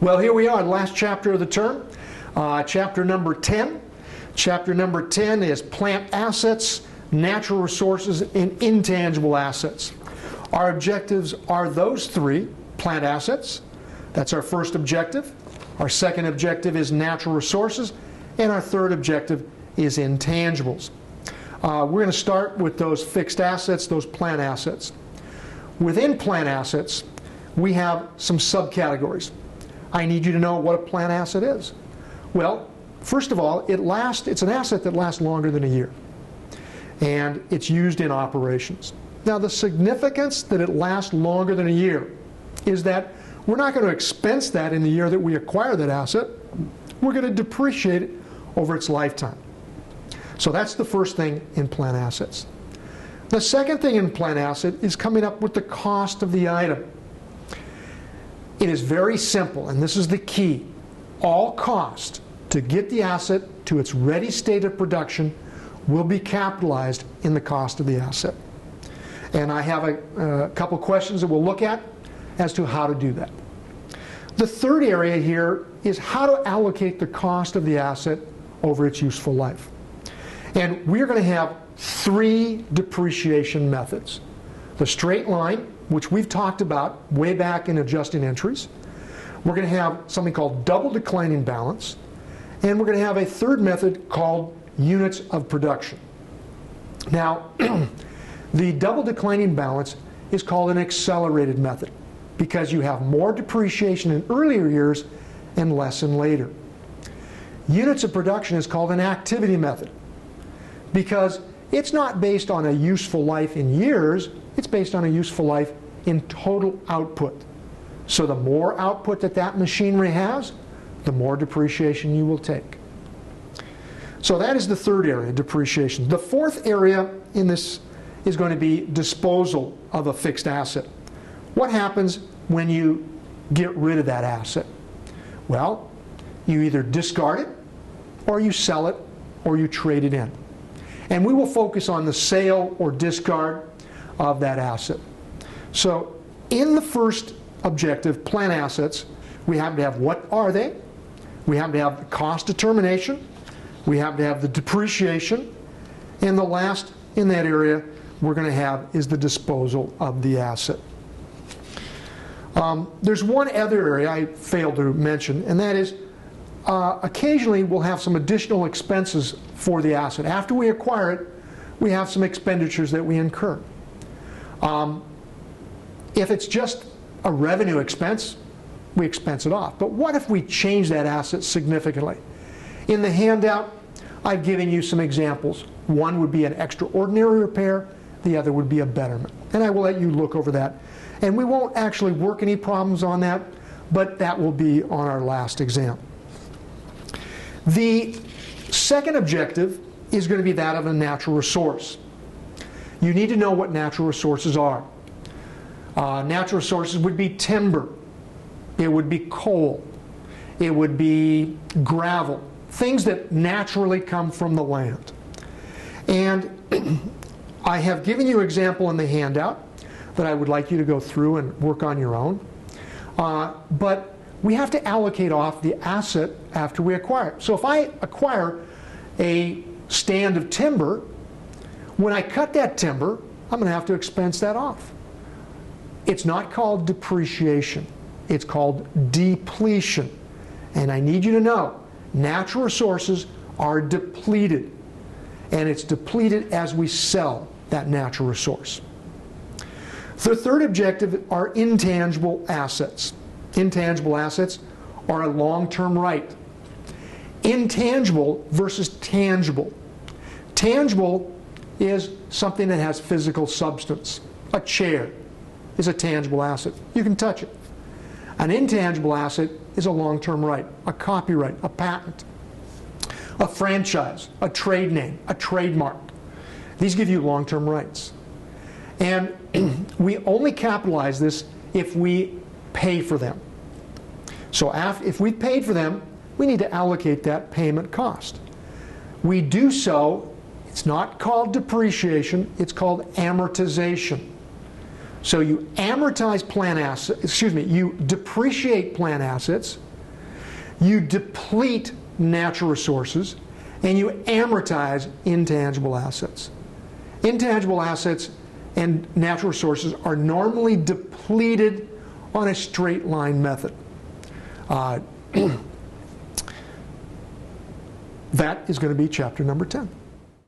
Well, here we are, the last chapter of the term, chapter number 10. Chapter number 10 is plant assets, natural resources, and intangible assets. Our objectives are those three: plant assets, that's our first objective. Our second objective is natural resources, and our third objective is intangibles. We're going to start with those fixed assets, those plant assets. Within plant assets, we have some subcategories. I need you to know what a plant asset is. Well, first of all, it's an asset that lasts longer than a year, and it's used in operations. Now, the significance that it lasts longer than a year is that we're not going to expense that in the year that we acquire that asset. We're going to depreciate it over its lifetime. So that's the first thing in plant assets. The second thing in plant asset is coming up with the cost of the item. It is very simple, and this is the key. All cost to get the asset to its ready state of production will be capitalized in the cost of the asset. And I have a couple questions that we'll look at as to how to do that. The third area here is how to allocate the cost of the asset over its useful life. And we're going to have three depreciation methods. The straight line, which we've talked about way back in adjusting entries. We're going to have something called double declining balance. And we're going to have a third method called units of production. Now, the double declining balance is called an accelerated method because you have more depreciation in earlier years and less in later. Units of production is called an activity method because it's not based on a useful life in years, it's based on a useful life in total output. So the more output that machinery has, the more depreciation you will take. So that is the third area, depreciation. The fourth area in this is going to be disposal of a fixed asset. What happens when you get rid of that asset? Well, you either discard it, or you sell it, or you trade it in. And we will focus on the sale or discard of that asset. So in the first objective, plant assets, we have to have what are they? We have to have the cost determination. We have to have the depreciation. And the last in that area we're going to have is the disposal of the asset. There's one other area I failed to mention, and that is occasionally we'll have some additional expenses for the asset. After we acquire it, we have some expenditures that we incur. If it's just a revenue expense, we expense it off. But what if we change that asset significantly? In the handout, I've given you some examples. One would be an extraordinary repair, the other would be a betterment. And I will let you look over that. And we won't actually work any problems on that, but that will be on our last exam. The second objective is going to be that of a natural resource. You need to know what natural resources are. Natural resources would be timber, it would be coal, it would be gravel, things that naturally come from the land. And I have given you an example in the handout that I would like you to go through and work on your own. But we have to allocate off the asset after we acquire it. So if I acquire a stand of timber, when I cut that timber, I'm going to have to expense that off. It's not called depreciation. It's called depletion. And I need you to know, natural resources are depleted. And it's depleted as we sell that natural resource. The third objective are intangible assets. Intangible assets are a long-term right. Intangible versus tangible. Tangible is something that has physical substance. A chair is a tangible asset. You can touch it. An intangible asset is a long-term right, a copyright, a patent, a franchise, a trade name, a trademark. These give you long-term rights. And we only capitalize this if we pay for them. So if we paid for them, we need to allocate that payment cost. We do so, it's not called depreciation, it's called amortization. So you amortize plant assets, you depreciate plant assets, you deplete natural resources, and you amortize intangible assets. Intangible assets and natural resources are normally depleted on a straight line method. That is going to be chapter number 10.